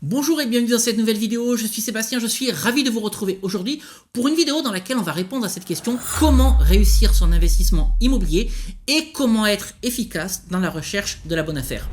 Bonjour et bienvenue dans cette nouvelle vidéo, je suis Sébastien, je suis ravi de vous retrouver aujourd'hui pour une vidéo dans laquelle on va répondre à cette question: comment réussir son investissement immobilier et comment être efficace dans la recherche de la bonne affaire.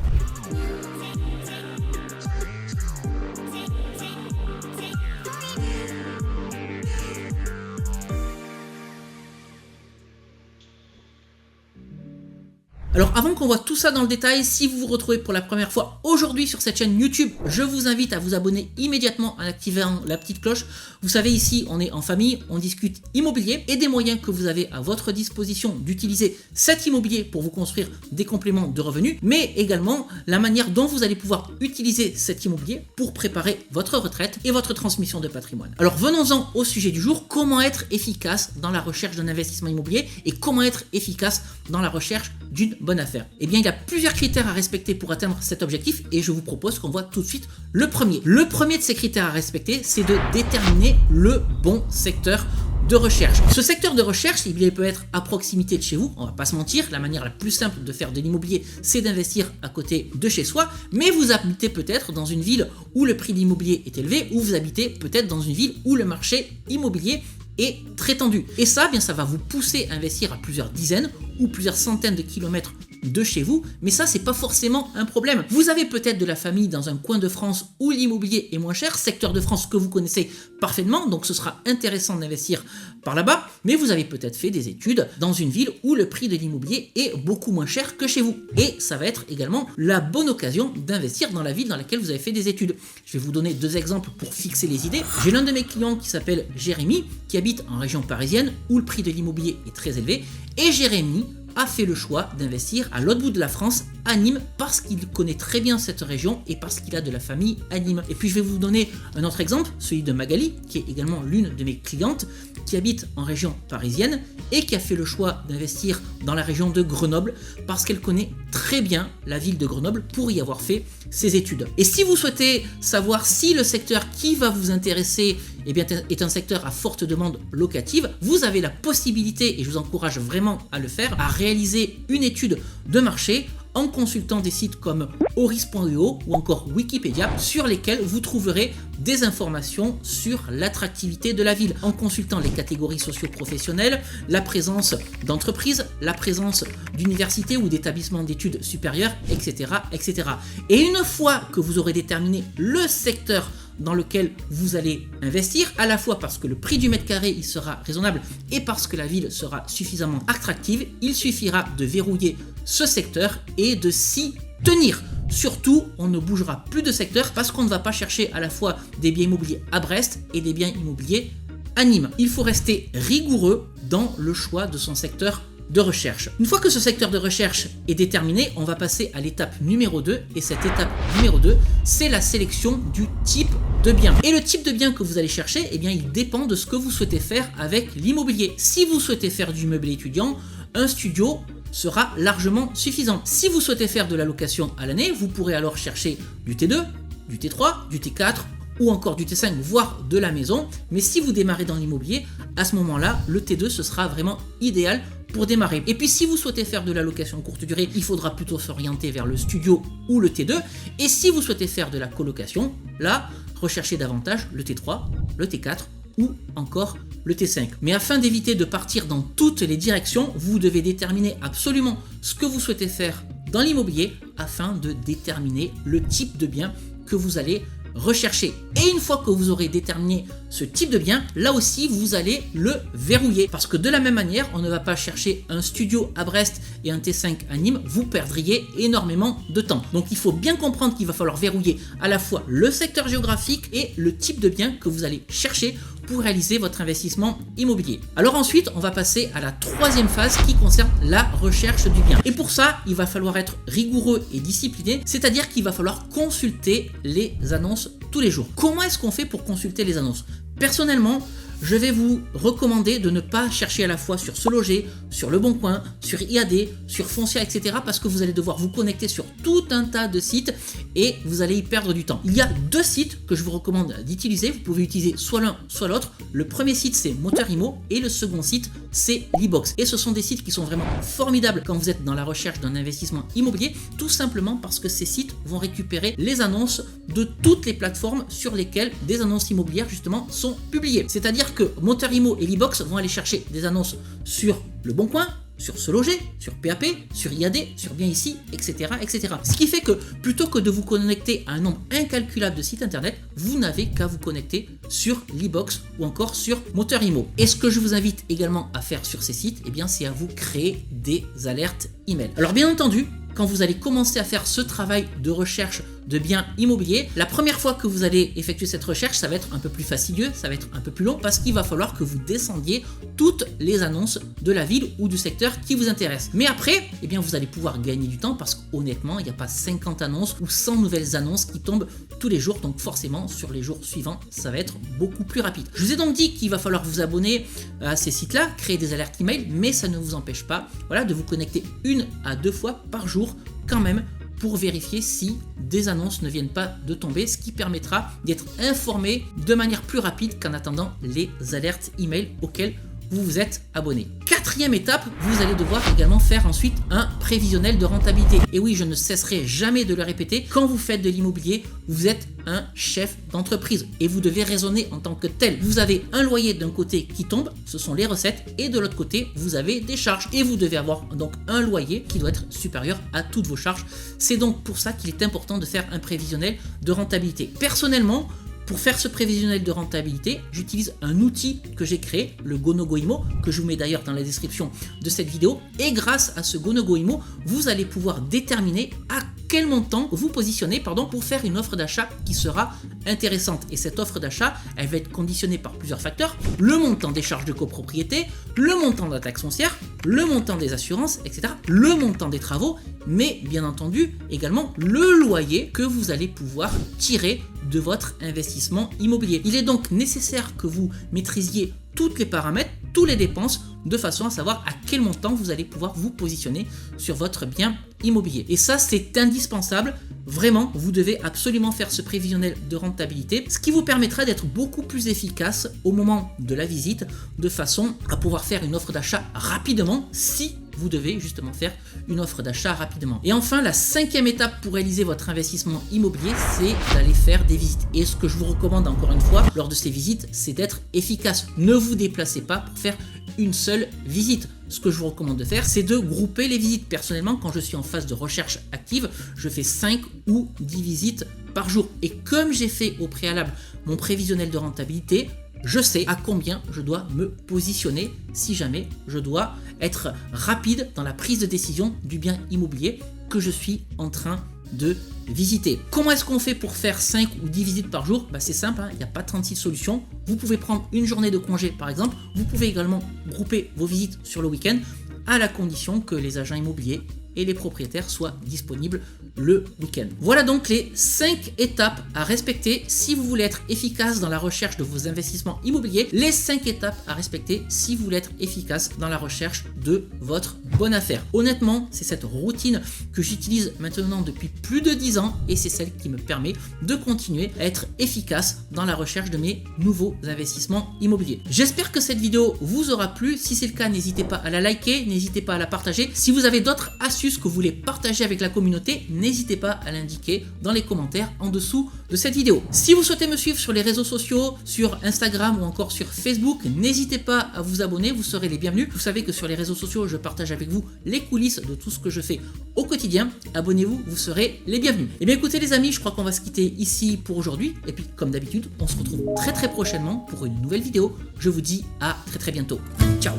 Alors avant qu'on voit tout ça dans le détail, si vous vous retrouvez pour la première fois aujourd'hui sur cette chaîne YouTube, je vous invite à vous abonner immédiatement en activant la petite cloche. Vous savez, ici on est en famille, on discute immobilier et des moyens que vous avez à votre disposition d'utiliser cet immobilier pour vous construire des compléments de revenus, mais également la manière dont vous allez pouvoir utiliser cet immobilier pour préparer votre retraite et votre transmission de patrimoine. Alors venons-en au sujet du jour: comment être efficace dans la recherche d'un investissement immobilier et comment être efficace dans la recherche d'une bonne affaire. Eh bien, il y a plusieurs critères à respecter pour atteindre cet objectif et je vous propose qu'on voit tout de suite le premier. Le premier de ces critères à respecter, c'est de déterminer le bon secteur de recherche. Ce secteur de recherche, il peut être à proximité de chez vous, on va pas se mentir, la manière la plus simple de faire de l'immobilier, c'est d'investir à côté de chez soi, mais vous habitez peut-être dans une ville où le prix de l'immobilier est élevé, ou vous habitez peut-être dans une ville où le marché immobilier est très tendu. Et ça, bien, ça va vous pousser à investir à plusieurs dizaines ou plusieurs centaines de kilomètres de chez vous, mais ça, c'est pas forcément un problème. Vous avez peut-être de la famille dans un coin de France où l'immobilier est moins cher, secteur de France que vous connaissez parfaitement, donc ce sera intéressant d'investir par là-bas, mais vous avez peut-être fait des études dans une ville où le prix de l'immobilier est beaucoup moins cher que chez vous. Et ça va être également la bonne occasion d'investir dans la ville dans laquelle vous avez fait des études. Je vais vous donner deux exemples pour fixer les idées. J'ai l'un de mes clients qui s'appelle Jérémy, qui habite en région parisienne où le prix de l'immobilier est très élevé, et Jérémy a fait le choix d'investir à l'autre bout de la France, à Nîmes, parce qu'il connaît très bien cette région et parce qu'il a de la famille à Nîmes. Et puis je vais vous donner un autre exemple, celui de Magali, qui est également l'une de mes clientes, qui habite en région parisienne et qui a fait le choix d'investir dans la région de Grenoble parce qu'elle connaît très bien la ville de Grenoble pour y avoir fait ses études. Et si vous souhaitez savoir si le secteur qui va vous intéresser est un secteur à forte demande locative, vous avez la possibilité, et je vous encourage vraiment à le faire, à réaliser une étude de marché en consultant des sites comme Horis.io ou encore Wikipédia, sur lesquels vous trouverez des informations sur l'attractivité de la ville, en consultant les catégories socio-professionnelles, la présence d'entreprises, la présence d'universités ou d'établissements d'études supérieures, etc., etc. Et une fois que vous aurez déterminé le secteur dans lequel vous allez investir, à la fois parce que le prix du mètre carré il sera raisonnable et parce que la ville sera suffisamment attractive, il suffira de verrouiller ce secteur et de s'y tenir. Surtout, on ne bougera plus de secteur parce qu'on ne va pas chercher à la fois des biens immobiliers à Brest et des biens immobiliers à Nîmes. Il faut rester rigoureux dans le choix de son secteur de recherche. Une fois que ce secteur de recherche est déterminé, on va passer à l'étape numéro 2, et cette étape numéro 2, c'est la sélection du type de bien. Et le type de bien que vous allez chercher, eh bien, il dépend de ce que vous souhaitez faire avec l'immobilier. Si vous souhaitez faire du meublé étudiant, un studio sera largement suffisant. Si vous souhaitez faire de la location à l'année, vous pourrez alors chercher du T2, du T3, du T4, ou encore du T5, voire de la maison. Mais si vous démarrez dans l'immobilier, à ce moment-là, le T2, ce sera vraiment idéal pour démarrer. Et puis si vous souhaitez faire de la location courte durée, il faudra plutôt s'orienter vers le studio ou le T2. Et si vous souhaitez faire de la colocation, là, recherchez davantage le T3, le T4 ou encore le T5. Mais afin d'éviter de partir dans toutes les directions, vous devez déterminer absolument ce que vous souhaitez faire dans l'immobilier afin de déterminer le type de bien que vous allez rechercher. Et une fois que vous aurez déterminé ce type de bien, là aussi vous allez le verrouiller, parce que de la même manière, on ne va pas chercher un studio à Brest et un T5 à Nîmes, vous perdriez énormément de temps. Donc il faut bien comprendre qu'il va falloir verrouiller à la fois le secteur géographique et le type de bien que vous allez chercher pour réaliser votre investissement immobilier. Alors ensuite, on va passer à la troisième phase qui concerne la recherche du bien. Et pour ça, il va falloir être rigoureux et discipliné, c'est-à-dire qu'il va falloir consulter les annonces tous les jours. Comment est-ce qu'on fait pour consulter les annonces ? Personnellement, je vais vous recommander de ne pas chercher à la fois sur Se Loger, sur Le Bon Coin, sur IAD, sur Foncia, etc. parce que vous allez devoir vous connecter sur tout un tas de sites et vous allez y perdre du temps. Il y a deux sites que je vous recommande d'utiliser. Vous pouvez utiliser soit l'un, soit l'autre. Le premier site, c'est Moteur Imo et le second site, c'est Libox. Et ce sont des sites qui sont vraiment formidables quand vous êtes dans la recherche d'un investissement immobilier, tout simplement parce que ces sites vont récupérer les annonces de toutes les plateformes sur lesquelles des annonces immobilières justement sont publiées. C'est-à-dire que Moteur Imo et Libox vont aller chercher des annonces sur Le Bon Coin, sur Se Loger, sur PAP, sur IAD, sur Bien Ici, etc., etc. Ce qui fait que plutôt que de vous connecter à un nombre incalculable de sites internet, vous n'avez qu'à vous connecter sur Libox ou encore sur Moteur Imo. Et ce que je vous invite également à faire sur ces sites, eh bien, c'est à vous créer des alertes email. Alors bien entendu, quand vous allez commencer à faire ce travail de recherche de biens immobiliers, la première fois que vous allez effectuer cette recherche, ça va être un peu plus fastidieux, ça va être un peu plus long parce qu'il va falloir que vous descendiez toutes les annonces de la ville ou du secteur qui vous intéresse. Mais après, eh bien, vous allez pouvoir gagner du temps parce qu'honnêtement, il n'y a pas 50 annonces ou 100 nouvelles annonces qui tombent tous les jours, donc forcément sur les jours suivants, ça va être beaucoup plus rapide. Je vous ai donc dit qu'il va falloir vous abonner à ces sites-là, créer des alertes email, mais ça ne vous empêche pas, voilà, de vous connecter 1 à 2 fois par jour quand même pour vérifier si des annonces ne viennent pas de tomber, ce qui permettra d'être informé de manière plus rapide qu'en attendant les alertes email auxquelles vous vous êtes abonné. Quatrième étape, vous allez devoir également faire ensuite un prévisionnel de rentabilité. Et oui, je ne cesserai jamais de le répéter, quand vous faites de l'immobilier, vous êtes un chef d'entreprise et vous devez raisonner en tant que tel. Vous avez un loyer d'un côté qui tombe, ce sont les recettes, et de l'autre côté, vous avez des charges. Et vous devez avoir donc un loyer qui doit être supérieur à toutes vos charges. C'est donc pour ça qu'il est important de faire un prévisionnel de rentabilité. Personnellement, pour faire ce prévisionnel de rentabilité, j'utilise un outil que j'ai créé, le GoNoGoImo, que je vous mets d'ailleurs dans la description de cette vidéo. Et grâce à ce GoNoGoImo, vous allez pouvoir déterminer à quel montant vous positionnez pour faire une offre d'achat qui sera intéressante. Et cette offre d'achat, elle va être conditionnée par plusieurs facteurs: le montant des charges de copropriété, le montant de la taxe foncière, le montant des assurances, etc., le montant des travaux, mais bien entendu également le loyer que vous allez pouvoir tirer de votre investissement immobilier. Il est donc nécessaire que vous maîtrisiez tous les paramètres, toutes les dépenses, de façon à savoir à quel montant vous allez pouvoir vous positionner sur votre bien immobilier. Et ça, c'est indispensable. Vraiment, vous devez absolument faire ce prévisionnel de rentabilité, ce qui vous permettra d'être beaucoup plus efficace au moment de la visite, de façon à pouvoir faire une offre d'achat rapidement si vous devez justement faire une offre d'achat rapidement. Et enfin, la cinquième étape pour réaliser votre investissement immobilier, c'est d'aller faire des visites. Et ce que je vous recommande encore une fois lors de ces visites, c'est d'être efficace. Ne vous déplacez pas pour faire une seule visite. Ce que je vous recommande de faire, c'est de grouper les visites. Personnellement, quand je suis en phase de recherche active, je fais 5 ou 10 visites par jour. Et comme j'ai fait au préalable mon prévisionnel de rentabilité, je sais à combien je dois me positionner si jamais je dois être rapide dans la prise de décision du bien immobilier que je suis en train de visiter. Comment est-ce qu'on fait pour faire 5 ou 10 visites par jour? C'est simple, il n'y a pas 36 solutions. Vous pouvez prendre une journée de congé par exemple. Vous pouvez également grouper vos visites sur le week-end à la condition que les agents immobiliers et les propriétaires soient disponibles le week-end. Voilà donc les 5 étapes à respecter si vous voulez être efficace dans la recherche de vos investissements immobiliers. Les 5 étapes à respecter si vous voulez être efficace dans la recherche de votre bonne affaire. Honnêtement, c'est cette routine que j'utilise maintenant depuis plus de 10 ans et c'est celle qui me permet de continuer à être efficace dans la recherche de mes nouveaux investissements immobiliers. J'espère que cette vidéo vous aura plu. Si c'est le cas, n'hésitez pas à la liker, n'hésitez pas à la partager. Si vous avez d'autres astuces que vous voulez partager avec la communauté, n'hésitez pas à l'indiquer dans les commentaires en dessous de cette vidéo. Si vous souhaitez me suivre sur les réseaux sociaux, sur Instagram ou encore sur Facebook, n'hésitez pas à vous abonner, vous serez les bienvenus. Vous savez que sur les réseaux sociaux, je partage avec vous les coulisses de tout ce que je fais au quotidien. Abonnez-vous, vous serez les bienvenus. Et bien écoutez les amis, je crois qu'on va se quitter ici pour aujourd'hui. Et puis comme d'habitude, on se retrouve très prochainement pour une nouvelle vidéo. Je vous dis à très bientôt. Ciao.